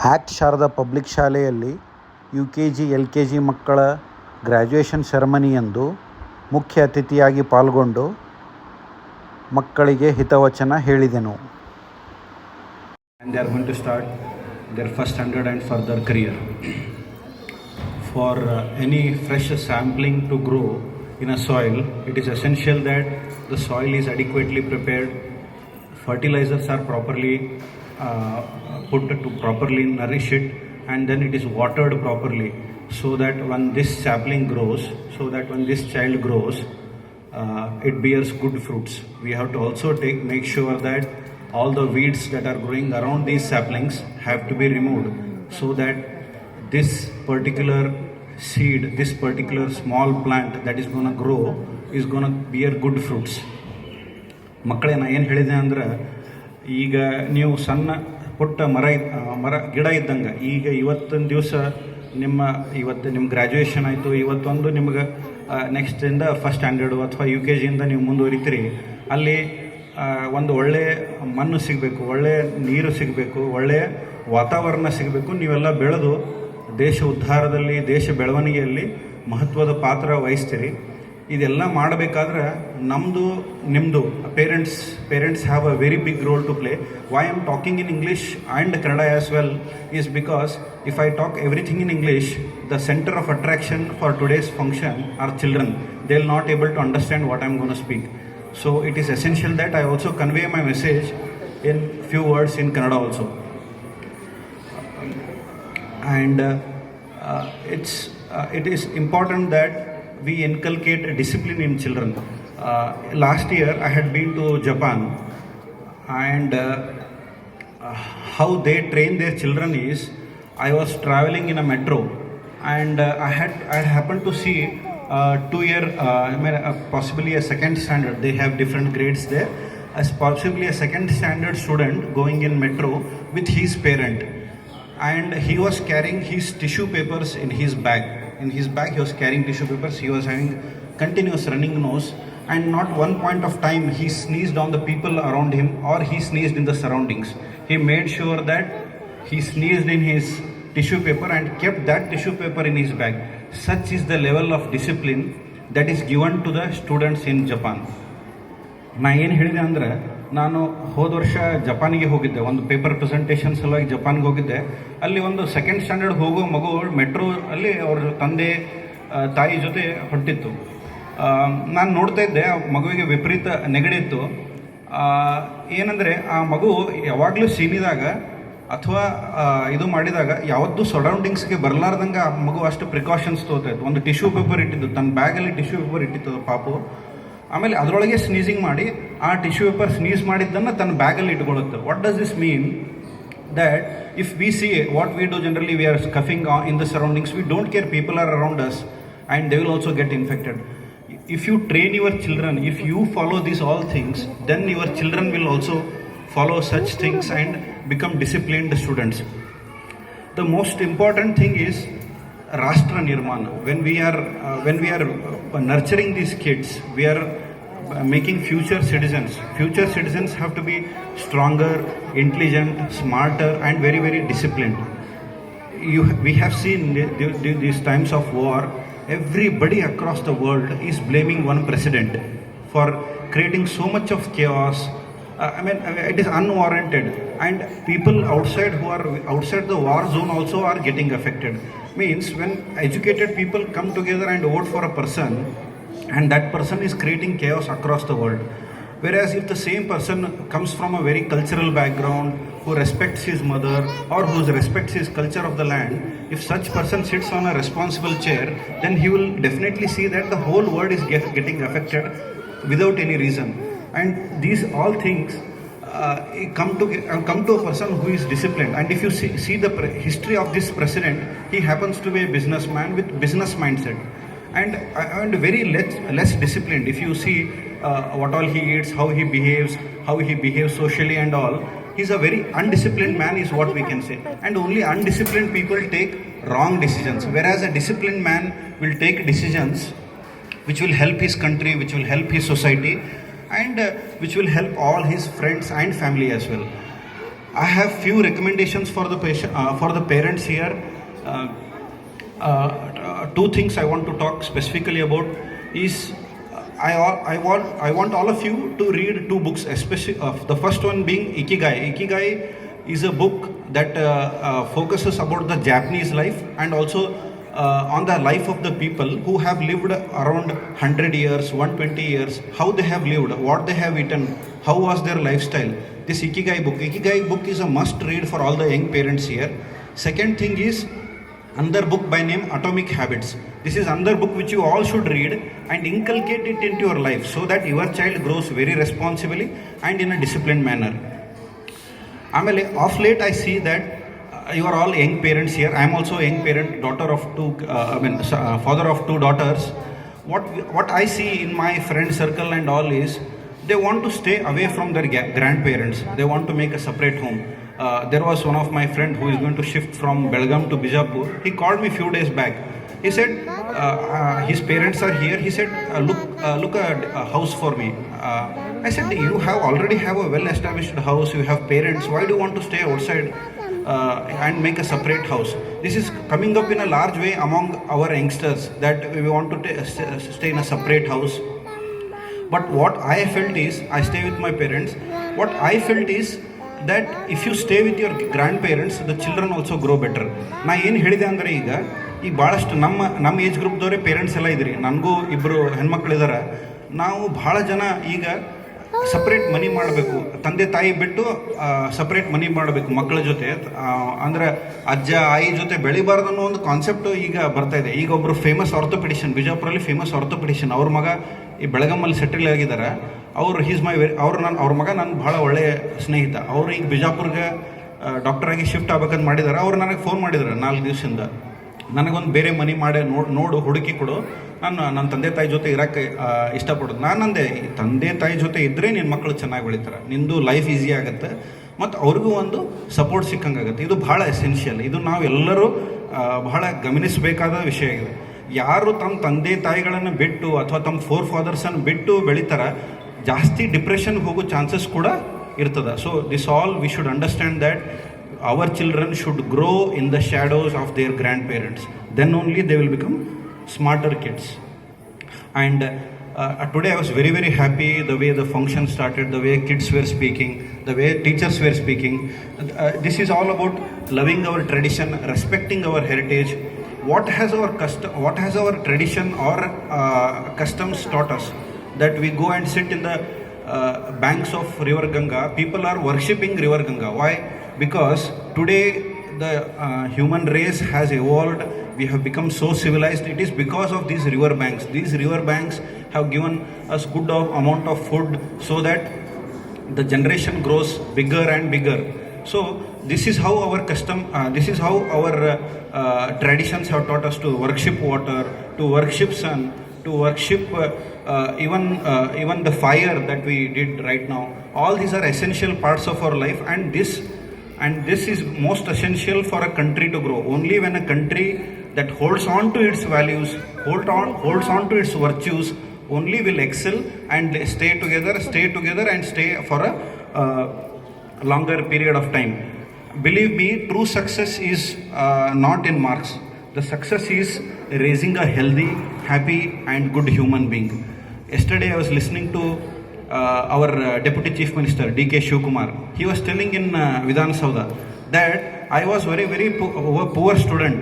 Act Sharada public ಶಾಲೆಯಲ್ಲಿ UKG LKG ಮಕ್ಕಳ graduation ಸೆರೆಮನಿಯಂದು ಮುಖ್ಯ ಅತಿಥಿಯಾಗಿ ಪಾಲ್ಗೊಂಡು ಮಕ್ಕಳಿಗೆ ಹಿತವಚನ ಹೇಳಿದೆನು. And they are going to start their first standard and further career. For any fresh sampling to grow in a soil, it is essential that the soil is adequately prepared, fertilizers are properly put to properly nourish it, and then it is watered properly, so that when this sapling grows, when this child grows, it bears good fruits. We have to also make sure that all the weeds that are growing around these saplings have to be removed, so that this particular seed, this particular small plant that is going to grow is going to bear good fruits. ಮಕ್ಕಳೇ, ನಾನು ಏನು ಹೇಳಿದೆ ಅಂದ್ರೆ, ಈಗ ನೀವು ಸಣ್ಣ ಪುಟ್ಟ ಮರ ಗಿಡ ಇದ್ದಂಗೆ, ಈಗ ಇವತ್ತಿನ ದಿವಸ ಇವತ್ತು ನಿಮ್ಮ ಗ್ರ್ಯಾಜುಯೇಷನ್ ಆಯಿತು, ಇವತ್ತೊಂದು ನಿಮ್ಗೆ ನೆಕ್ಸ್ಟಿಂದ ಫಸ್ಟ್ ಸ್ಟ್ಯಾಂಡರ್ಡು ಅಥವಾ UKGಯಿಂದ ನೀವು ಮುಂದುವರಿತೀರಿ. ಅಲ್ಲಿ ಒಂದು ಒಳ್ಳೆಯ ಮಣ್ಣು ಸಿಗಬೇಕು, ಒಳ್ಳೆಯ ನೀರು ಸಿಗಬೇಕು, ಒಳ್ಳೆಯ ವಾತಾವರಣ ಸಿಗಬೇಕು. ನೀವೆಲ್ಲ ಬೆಳೆದು ದೇಶ ಉದ್ಧಾರದಲ್ಲಿ, ದೇಶ ಬೆಳವಣಿಗೆಯಲ್ಲಿ ಮಹತ್ವದ ಪಾತ್ರ ವಹಿಸ್ತೀರಿ. ಇದೆಲ್ಲ ಮಾಡಬೇಕಾದ್ರೆ ನಿಮ್ಮದು parents have a very big role to play. Why am talking in English and Kannada as well is because if I talk everything in English, the centre of attraction for today's function are children. They will not able to understand what I am gone to speak. So it is essential that I also convey my message in few words in Kannada also. And it is important that we inculcate discipline in children. Last year I had been to Japan, and how they train their children is, I was traveling in a metro, and I happened to see 2-year, possibly a second standard. They have different grades there. As possibly a second standard student going in metro with his parent, and he was carrying his tissue papers in his bag. In his bag he was carrying tissue papers. He was having continuous running nose, and not one point of time he sneezed on the people around him, or he sneezed in the surroundings. He made sure that he sneezed in his tissue paper and kept that tissue paper in his bag. Such is the level of discipline that is given to the students in Japan. ನಾ ಏನು ಹೇಳಿದೆ ಅಂದರೆ, ನಾನು ಹೋದ ವರ್ಷ ಜಪಾನಿಗೆ ಹೋಗಿದ್ದೆ, ಒಂದು paper presentation ಸಲುವಾಗಿ ಜಪಾನ್ಗೆ ಹೋಗಿದ್ದೆ. ಅಲ್ಲಿ ಒಂದು ಸೆಕೆಂಡ್ ಸ್ಟ್ಯಾಂಡರ್ಡ್ ಹೋಗೋ ಮಗು ಮೆಟ್ರೋ ಅಲ್ಲಿ ಅವ್ರ ತಂದೆ ತಾಯಿ ಜೊತೆ ಹೊಟ್ಟಿತ್ತು. ನಾನು ನೋಡ್ತಾ ಇದ್ದೆ, ಆ ಮಗುವಿಗೆ ವಿಪರೀತ ನೆಗಡಿ ಇತ್ತು. ಏನಂದರೆ, ಆ ಮಗು ಯಾವಾಗಲೂ ಸೀನಿದಾಗ ಅಥವಾ ಇದು ಮಾಡಿದಾಗ ಯಾವತ್ತೂ ಸರೌಂಡಿಂಗ್ಸ್ಗೆ ಬರಲಾರ್ದಂಗೆ ಆ ಮಗು ಅಷ್ಟು ಪ್ರಿಕಾಷನ್ಸ್ ತೊಗೊತಾಯಿತ್ತು. ಒಂದು ಟಿಶ್ಯೂ ಪೇಪರ್ ಇಟ್ಟಿದ್ದು, ತನ್ನ ಬ್ಯಾಗಲ್ಲಿ ಟಿಶ್ಯೂ ಪೇಪರ್ ಇಟ್ಟಿತ್ತು ಪಾಪು. ಆಮೇಲೆ ಅದರೊಳಗೆ ಸ್ನೀಸಿಂಗ್ ಮಾಡಿ ಆ ಟಿಶ್ಯೂ ಪೇಪರ್ ಸ್ನೀಸ್ ಮಾಡಿದ್ದನ್ನು ತನ್ನ ಬ್ಯಾಗಲ್ಲಿ ಇಟ್ಕೊಳ್ಳುತ್ತೆ. What does this mean? that if we see what we do generally, we are scuffing in the surroundings, we don't care, people are around us and they will also get infected. If you train your children, if you follow these all things, then your children will also follow such things and become disciplined students. The most important thing is Rashtra Nirmana. When we are nurturing these kids, we are making future citizens. Future citizens have to be stronger, intelligent, smarter, and very, very disciplined. We have seen these times of war, everybody across the world is blaming one president for creating so much of chaos. It is unwarranted, and people outside who are outside the war zone also are getting affected. Means when educated people come together and vote for a person, and that person is creating chaos across the world. Whereas if the same person comes from a very cultural background, who respects his mother or who respects his culture of the land, if such person sits on a responsible chair, then he will definitely see that the whole world is getting affected without any reason. And these all things come to a person who is disciplined. And if you see the history of this president, he happens to be a businessman with business mindset, and very less disciplined. If you see what all he eats, how he behaves socially and all, he's a very undisciplined man is what we can say. And only undisciplined people take wrong decisions, whereas a disciplined man will take decisions which will help his country, which will help his society, and which will help all his friends and family as well. I have few recommendations for the for the parents here. Two things I want to talk specifically about is I want all of you to read two books, especially the first one being Ikigai. Ikigai is a book that focuses about the Japanese life and also on the life of the people who have lived around 100 years, 120 years, how they have lived, what they have eaten, how was their lifestyle. This Ikigai book is a must read for all the young parents here. Second thing is another book by name Atomic Habits. This is another book which you all should read and inculcate it into your life so that your child grows very responsibly and in a disciplined manner. ಆಮೇಲೆ of late I see that you are all young parents here. I am also young parent, daughter of two father of two daughters. What I see in my friend circle and all is they want to stay away from their grandparents. They want to make a separate home. There was one of my friend who is going to shift from Belgaum to Bijapur. He called me few days back. He said his parents are here. He said look a house for me. I said you already have a well established house. You have parents. Why do you want to stay outside and make a separate house? This is coming up in a large way among our youngsters that we want to stay in a separate house. But what I felt is, I stay with my parents. What I felt is that if you stay with your grandparents, the children also grow better. ನಾ ಏನು ಹೇಳಿದೆ ಅಂದರೆ ಈಗ ಭಾಳಷ್ಟು ನಮ್ಮ age ಗ್ರೂಪ್ದವರೇ parents ಎಲ್ಲ ಇದ್ರಿ. ನನಗೂ ಇಬ್ಬರು ಹೆಣ್ಮಕ್ಳಿದ್ದಾರೆ. ನಾವು ಭಾಳ ಜನ ಈಗ ಸಪ್ರೇಟ್ ಮನಿ ಮಾಡಬೇಕು, ತಂದೆ ತಾಯಿ ಬಿಟ್ಟು ಸಪ್ರೇಟ್ ಮನಿ ಮಾಡಬೇಕು ಮಕ್ಕಳ ಜೊತೆ. ಅಂದರೆ ಅಜ್ಜ ಆಯಿ ಜೊತೆ ಬೆಳಿಬಾರ್ದು ಅನ್ನೋ ಒಂದು ಕಾನ್ಸೆಪ್ಟು ಈಗ ಬರ್ತಾ ಇದೆ. ಈಗ ಒಬ್ಬರು ಫೇಮಸ್ ಆರ್ಥೋಪೆಡಿಷನ್, ಬಿಜಾಪುರಲ್ಲಿ ಫೇಮಸ್ ಆರ್ಥೋಪೆಡಿಷನ್, ಅವ್ರ ಮಗ ಈ ಬೆಳಗಾಮಲ್ಲಿ ಸೆಟಲ್ ಆಗಿದ್ದಾರೆ. ಅವರು ಅವ್ರ ಮಗ ನನ್ನ ಭಾಳ ಒಳ್ಳೆಯ ಸ್ನೇಹಿತ. ಅವರು ಈಗ ಬಿಜಾಪುರ್ಗೆ ಡಾಕ್ಟರಾಗಿ ಶಿಫ್ಟ್ ಆಗ್ಬೇಕಂತ ಮಾಡಿದ್ದಾರೆ. ಅವ್ರು ನನಗೆ ಫೋನ್ ಮಾಡಿದ್ದಾರೆ 4 ದಿವಸದಿಂದ, ನನಗೊಂದು ಬೇರೆ ಮನಿ ಮಾಡಿ ನೋಡು ಹುಡುಕಿ ಕೊಡು, ನನ್ನ ತಂದೆ ತಾಯಿ ಜೊತೆ ಇರೋಕ್ಕೆ ಇಷ್ಟಪಡೋದು. ನಾನು ಅಂದೆ, ತಂದೆ ತಾಯಿ ಜೊತೆ ಇದ್ದರೆ ನಿನ್ನ ಮಕ್ಕಳು ಚೆನ್ನಾಗಿ ಬೆಳಿತಾರೆ, ನಿಂದು ಲೈಫ್ ಈಸಿ ಆಗುತ್ತೆ ಮತ್ತು ಅವ್ರಿಗೂ ಒಂದು ಸಪೋರ್ಟ್ ಸಿಕ್ಕಂಗಾಗುತ್ತೆ. ಇದು ಭಾಳ ಎಸೆನ್ಷಿಯಲ್. ಇದು ನಾವು ಎಲ್ಲರೂ ಬಹಳ ಗಮನಿಸಬೇಕಾದ ವಿಷಯ ಇದೆ. ಯಾರು ತಮ್ಮ ತಂದೆ ತಾಯಿಗಳನ್ನು ಬಿಟ್ಟು ಅಥವಾ ತಮ್ಮ ಫಾದರ್ಸನ್ನು ಬಿಟ್ಟು ಬೆಳಿತಾರೆ, ಜಾಸ್ತಿ ಡಿಪ್ರೆಷನ್ಗೆ ಹೋಗೋ ಚಾನ್ಸಸ್ ಕೂಡ ಇರ್ತದೆ. So this all we should understand that our children should grow in the shadows of their grandparents. Then only they will become smarter kids. And today I was very, very happy the way the function started, the way kids were speaking, the way teachers were speaking. This is all about loving our tradition, respecting our heritage. What has our tradition or customs taught us? That we go and sit in the banks of river Ganga. People are worshipping river Ganga. Why? Because today the human race has evolved. We have become so civilized. It is because of these river banks. These river banks have given us good amount of food so that the generation grows bigger and bigger. So this is how our this is how our traditions have taught us to worship water, to worship sun, to worship even the fire that we did right now. All these are essential parts of our life, and this is most essential for a country to grow. Only when a country that holds on to its values, holds on to its virtues, only will excel and stay together and stay for a longer period of time. Believe me, true success is not in marks. The success is raising a healthy, happy and good human being. Yesterday I was listening to our Deputy Chief Minister D.K. Shivkumar. He was telling in Vidhan Saudha that I was very, very poor student